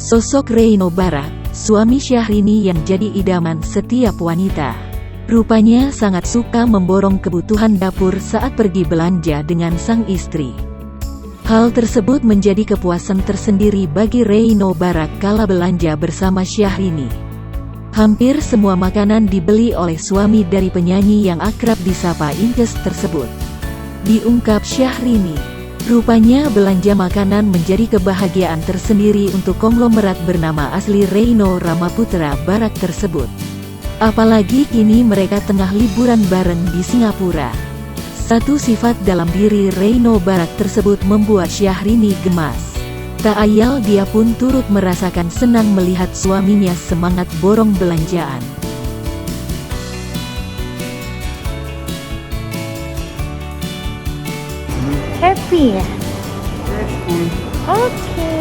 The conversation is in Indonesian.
Sosok Reino Barak, suami Syahrini yang jadi idaman setiap wanita. Rupanya sangat suka memborong kebutuhan dapur saat pergi belanja dengan sang istri. Hal tersebut menjadi kepuasan tersendiri bagi Reino Barak kala belanja bersama Syahrini. Hampir semua makanan dibeli oleh suami dari penyanyi yang akrab disapa Inkes tersebut. Diungkap Syahrini, rupanya belanja makanan menjadi kebahagiaan tersendiri untuk konglomerat bernama asli Reino Ramaputra Barak tersebut. Apalagi kini mereka tengah liburan bareng di Singapura. Satu sifat dalam diri Reino Barak tersebut membuat Syahrini gemas. Tak ayal dia pun turut merasakan senang melihat suaminya semangat borong belanjaan. Happy ya? Happy. Oke.